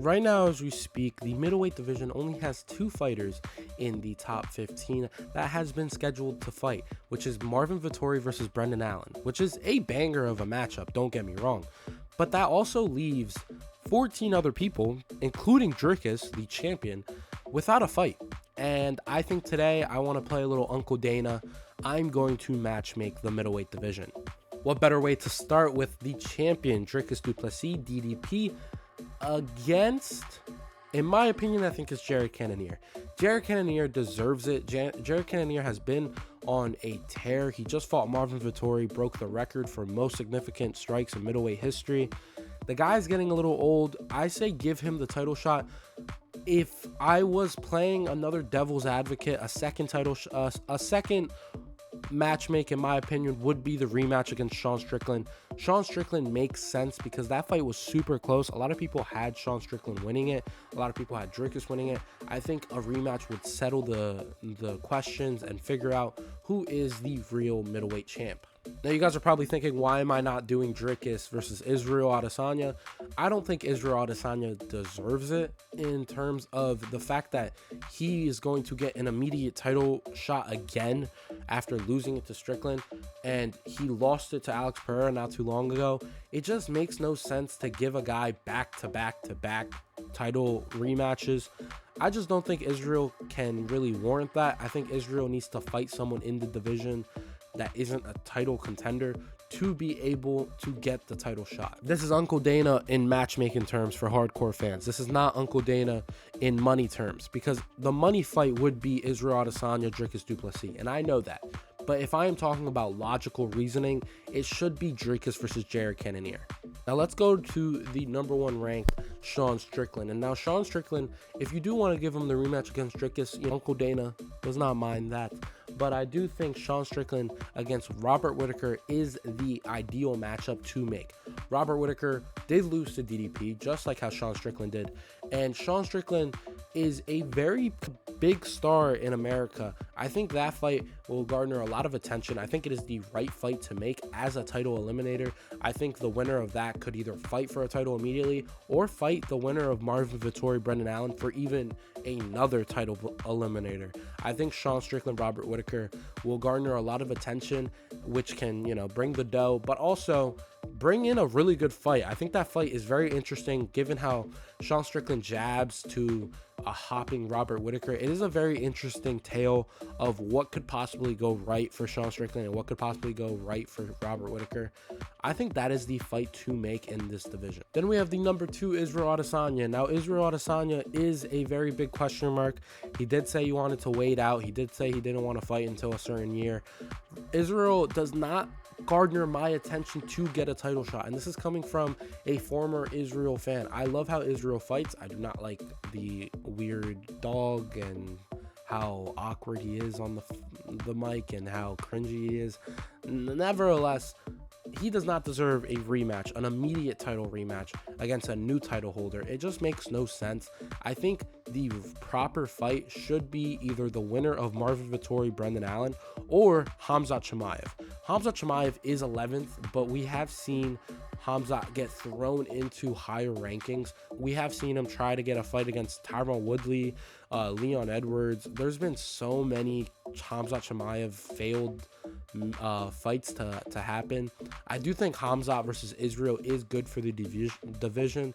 Right now, as we speak, the middleweight division only has two fighters in the top 15 that has been scheduled to fight, which is Marvin Vettori versus Brendan Allen, which is a banger of a matchup, don't get me wrong. But that also leaves 14 other people, including Dricus, the champion, without a fight. And I think today I want to play a little Uncle Dana. I'm going to matchmake the middleweight division. What better way to start with the champion, Dricus du Plessis, DDP, against, in my opinion, I think it's Jared Cannonier. Jared Cannonier deserves it. Jared Cannonier has been on a tear. He just fought Marvin Vettori, broke the record for most significant strikes in middleweight history. The guy's getting a little old. I say give him the title shot. If I was playing another devil's advocate, a second matchmake, in my opinion, would be the rematch against Sean Strickland. Sean Strickland makes sense because that fight was super close. A lot of people had Sean Strickland winning it. A lot of people had Dricus winning it. I think a rematch would settle the questions and figure out who is the real middleweight champ. Now, you guys are probably thinking, why am I not doing Dricus versus Israel Adesanya? I don't think Israel Adesanya deserves it in terms of the fact that he is going to get an immediate title shot again after losing it to Strickland, and he lost it to Alex Pereira not too long ago. It just makes no sense to give a guy back-to-back title rematches. I just don't think Israel can really warrant that. I think Israel needs to fight someone in the division that isn't a title contender to be able to get the title shot. This is Uncle Dana in matchmaking terms for hardcore fans. This is not Uncle Dana in money terms, because the money fight would be Israel Adesanya, Dricus du Plessis, and I know that. But if I am talking about logical reasoning, it should be Dricus versus Jared Cannonier. Now let's go to the number one ranked Sean Strickland. And now Sean Strickland, if you do want to give him the rematch against Dricus, Uncle Dana does not mind that. But I do think Sean Strickland against Robert Whittaker is the ideal matchup to make. Robert Whittaker did lose to DDP, just like how Sean Strickland did. And Sean Strickland is a very big star in America. I think that fight will garner a lot of attention. I think it is the right fight to make as a title eliminator. I think the winner of that could either fight for a title immediately or fight the winner of Marvin Vettori, Brendan Allen for even another title eliminator. I think Sean Strickland, Robert Whittaker will garner a lot of attention, which can, bring the dough, but also bring in a really good fight. I think that fight is very interesting given how Sean Strickland jabs to a hopping Robert Whittaker. It is a very interesting tale of what could possibly go right for Sean Strickland and what could possibly go right for Robert Whittaker. I think that is the fight to make in this division. Then we have the number 2, Israel Adesanya. Now, Israel Adesanya is a very big question mark. He did say he wanted to wait out. He did say he didn't want to fight until a certain year. Israel does not garner my attention to get a title shot, and this is coming from a former Israel fan. I love how Israel fights. I do not like the weird dog and how awkward he is on the mic and how cringy he is. Nevertheless, he does not deserve a rematch, an immediate title rematch against a new title holder. It just makes no sense. I think the proper fight should be either the winner of Marvin Vettori, Brendan Allen, or Khamzat Chimaev. Khamzat Chimaev is 11th, but we have seen Khamzat get thrown into higher rankings. We have seen him try to get a fight against Tyron Woodley, Leon Edwards. There's been so many Khamzat Chimaev failed fights to happen. I do think Khamzat versus Israel is good for the division.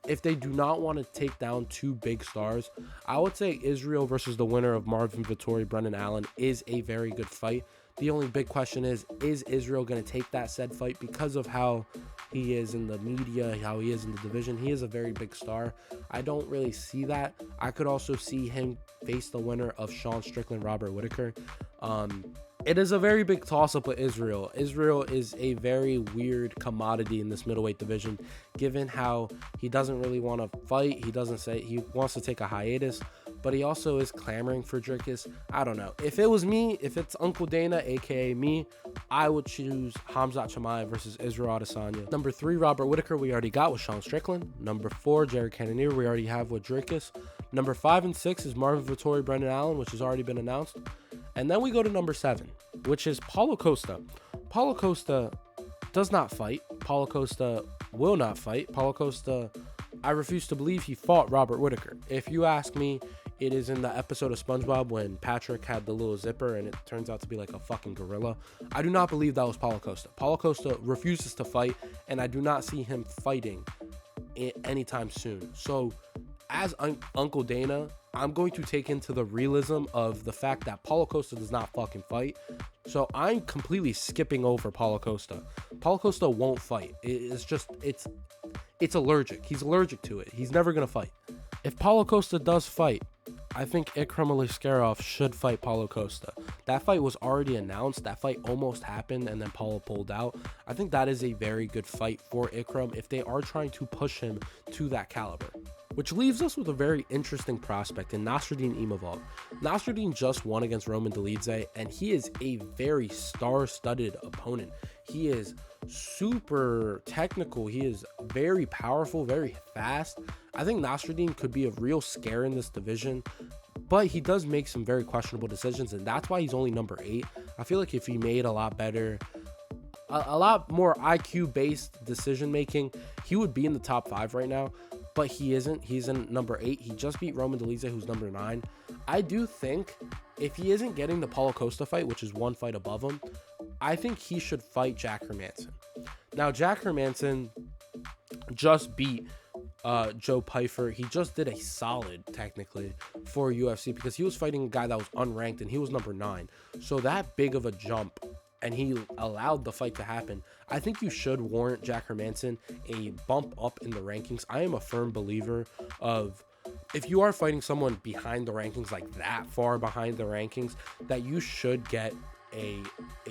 If they do not want to take down two big stars, I would say Israel versus the winner of Marvin Vettori, Brendan Allen is a very good fight. The only big question is Israel going to take that said fight because of how he is in the media, how he is in the division? He is a very big star. I don't really see that. I could also see him face the winner of Sean Strickland, Robert Whittaker. It is a very big toss-up with Israel. Israel is a very weird commodity in this middleweight division, given how he doesn't really want to fight. He doesn't say he wants to take a hiatus, but he also is clamoring for Dricus. I don't know. If it was me, if it's Uncle Dana, aka me, I would choose Khamzat Chimaev versus Israel Adesanya. Number 3, Robert Whittaker, we already got with Sean Strickland. Number 4, Jared Cannonier, we already have with Dricus. Number 5 and 6 is Marvin Vettori, Brendan Allen, which has already been announced. And then we go to number 7, which is Paulo Costa. Paulo Costa does not fight. Paulo Costa will not fight. Paulo Costa I refuse to believe he fought Robert Whittaker. If you ask me, it is in the episode of SpongeBob when Patrick had the little zipper and it turns out to be like a fucking gorilla. I do not believe that was Paulo Costa. Paulo Costa refuses to fight, and I do not see him fighting anytime soon. So as Uncle Dana, I'm going to take into the realism of the fact that Paulo Costa does not fucking fight. So I'm completely skipping over Paulo Costa. Paulo Costa won't fight. It's allergic. He's allergic to it. He's never going to fight. If Paulo Costa does fight, I think Ikram Aliskerov should fight Paulo Costa. That fight was already announced. That fight almost happened, and then Paulo pulled out. I think that is a very good fight for Ikram if they are trying to push him to that caliber. Which leaves us with a very interesting prospect in Nasruddin Imavov. Nasruddin just won against Roman Dolidze, and he is a very star-studded opponent. He is super technical. He is very powerful, very fast. I think Nasruddin could be a real scare in this division, but he does make some very questionable decisions, and that's why he's only number 8. I feel like if he made a lot better, a lot more IQ-based decision-making, he would be in the top 5 right now. But he isn't. He's in number 8. He just beat Roman Dolidze, who's number 9. I do think if he isn't getting the Paulo Costa fight, which is one fight above him, I think he should fight Jack Hermansson. Now, Jack Hermansson just beat Joe Pyfer. He just did a solid, technically, for UFC because he was fighting a guy that was unranked, and he was number 9. So that big of a jump, and he allowed the fight to happen. I think you should warrant Jack Hermansson a bump up in the rankings. I am a firm believer of if you are fighting someone behind the rankings, like that far behind the rankings, that you should get a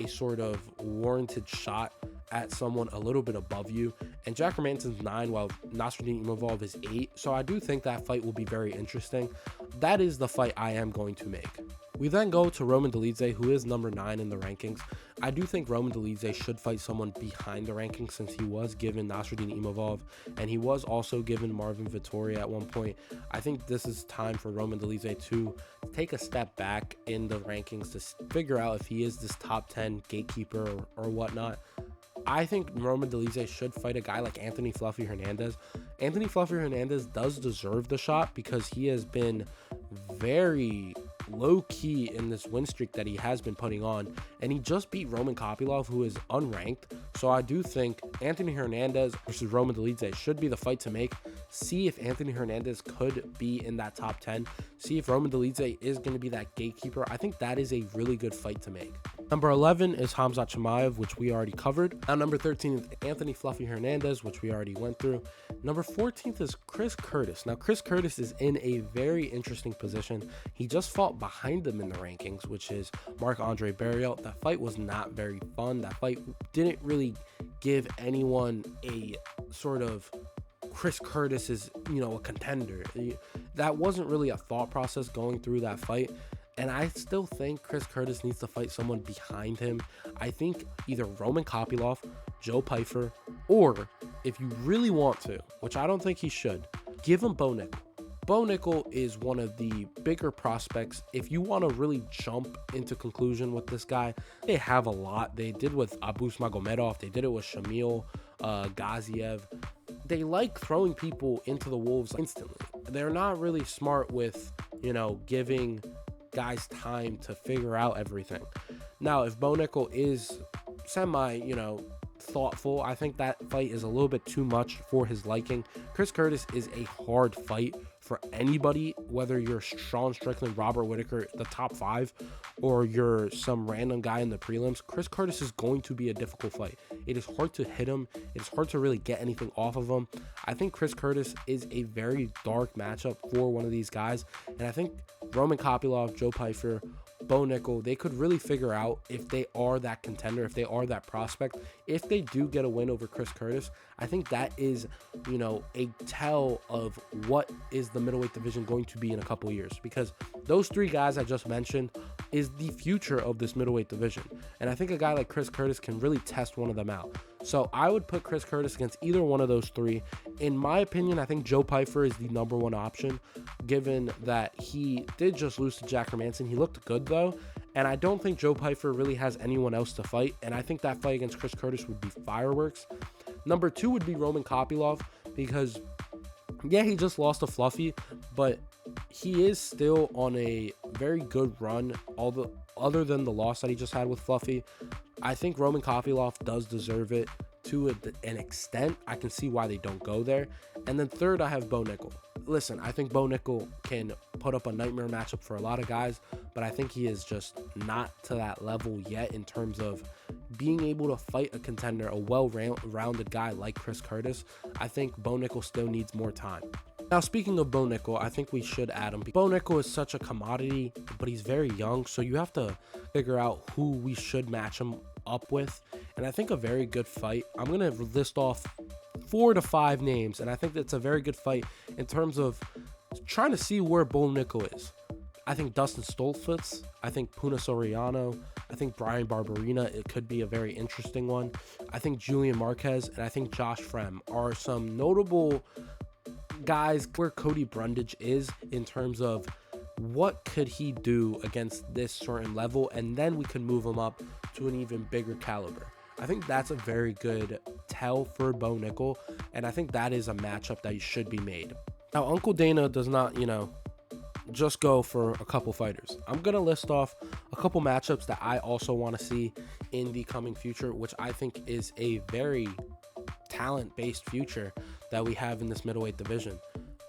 sort of warranted shot at someone a little bit above you. And Jack Hermansson's 9 while Nasruddin Imavov is 8. So I do think that fight will be very interesting. That is the fight I am going to make. We then go to Roman Dolidze, who is number 9 in the rankings. I do think Roman Dolidze should fight someone behind the rankings since he was given Nasruddin Imavov, and he was also given Marvin Vettori at one point. I think this is time for Roman Dolidze to take a step back in the rankings to figure out if he is this top 10 gatekeeper or whatnot. I think Roman Dolidze should fight a guy like Anthony Fluffy Hernandez. Anthony Fluffy Hernandez does deserve the shot because he has been very low-key in this win streak that he has been putting on, and he just beat Roman Kopylov, who is unranked. So I do think Anthony Hernandez versus Roman Dolidze should be the fight to make. See if Anthony Hernandez could be in that top 10. See if Roman Dolidze is going to be that gatekeeper. I think that is a really good fight to make. Number 11 is Khamzat Chimaev, which we already covered. Now number 13 is Anthony Fluffy Hernandez, which we already went through. Number 14th is Chris Curtis. Now Chris Curtis is in a very interesting position. He just fought behind him in the rankings, which is Marc-Andre Barriault. That fight was not very fun. That fight didn't really give anyone a sort of Chris Curtis is, a contender. That wasn't really a thought process going through that fight. And I still think Chris Curtis needs to fight someone behind him. I think either Roman Kopylov, Joe Pyfer, or if you really want to, which I don't think he should, give him Bo Nickal. Bo Nickal is one of the bigger prospects. If you want to really jump into conclusion with this guy, they have a lot. They did with Abus Magomedov. They did it with Shamil Gaziev. They like throwing people into the wolves instantly. They're not really smart with, giving guys time to figure out everything. Now, if Bo Nickal is semi, thoughtful, I think that fight is a little bit too much for his liking. Chris Curtis is a hard fight for anybody, whether you're Sean Strickland, Robert Whittaker, the top 5, or you're some random guy in the prelims. Chris Curtis is going to be a difficult fight. It is hard to hit him. It is hard to really get anything off of him. I think Chris Curtis is a very dark matchup for one of these guys, and I think Roman Kopylov, Joe Pyfer, Bo Nickal, they could really figure out if they are that contender, if they are that prospect. If they do get a win over Chris Curtis, I think that is, a tell of what is the middleweight division going to be in a couple years, because those 3 guys I just mentioned is the future of this middleweight division. And I think a guy like Chris Curtis can really test one of them out. So I would put Chris Curtis against either one of those 3. In my opinion, I think Joe Pyfer is the number 1 option, given that he did just lose to Jack Hermansson. He looked good though, and I don't think Joe Pyfer really has anyone else to fight, and I think that fight against Chris Curtis would be fireworks. Number 2 would be Roman Kopylov, because Yeah, he just lost to Fluffy, but he is still on a very good run. Other than the loss that he just had with Fluffy, I think Roman Kopylov does deserve it to an extent. I can see why they don't go there. And then third, I have Bo Nickel. Listen, I think Bo Nickel can put up a nightmare matchup for a lot of guys, but I think he is just not to that level yet in terms of being able to fight a contender, a well-rounded guy like Chris Curtis. I think Bo Nickel still needs more time. Now, speaking of Bo Nickel, I think we should add him. Bo Nickel is such a commodity, but he's very young, so you have to figure out who we should match him up with. And I think a very good fight, I'm going to list off 4 to 5 names, and I think that's a very good fight in terms of trying to see where Bo Nickel is. I think Dustin Stoltzfus, I think Puna Soriano, I think Brian Barberina, it could be a very interesting one. I think Julian Marquez, and I think Josh Frem are some notable guys where Cody Brundage is in terms of what could he do against this certain level, and then we can move him up to an even bigger caliber. I think that's a very good tell for Bo Nickel, and I think that is a matchup that should be made. Now, Uncle Dana does not, just go for a couple fighters. I'm going to list off a couple matchups that I also want to see in the coming future, which I think is a very talent-based future that we have in this middleweight division.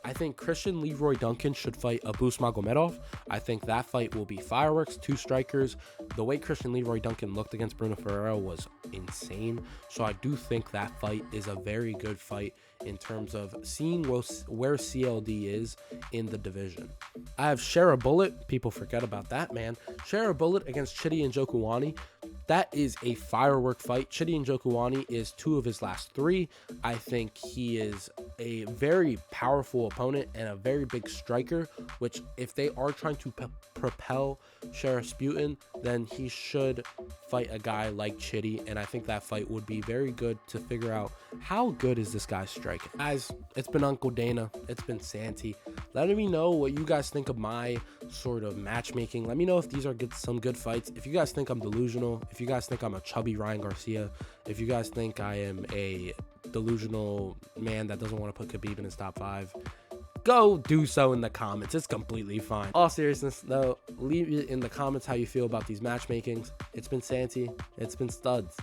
I think Christian Leroy Duncan should fight Abus Magomedov. I think that fight will be fireworks, 2 strikers. The way Christian Leroy Duncan looked against Bruno Ferreira was insane. So I do think that fight is a very good fight in terms of seeing where CLD is in the division. I have Shara Bullet. People forget about that, man. Shara Bullet against Chidi Njokuani. That is a firework fight. Chidi Njokuani is 2 of his last 3. I think he is a very powerful opponent and a very big striker, which if they are trying to propel Shara Sputin, then he should fight a guy like Chidi, and I think that fight would be very good to figure out how good is this guy striking. Guys, it's been Uncle Dana. It's been Santi. Let me know what you guys think of my sort of matchmaking. Let me know if these are some good fights. If you guys think I'm delusional, if you guys think I'm a chubby Ryan Garcia, if you guys think I am a delusional man that doesn't want to put Khabib in his top 5, go do so in the comments. It's completely fine. All seriousness though, leave it in the comments how you feel about these matchmakings. It's been Santi. It's been Studs.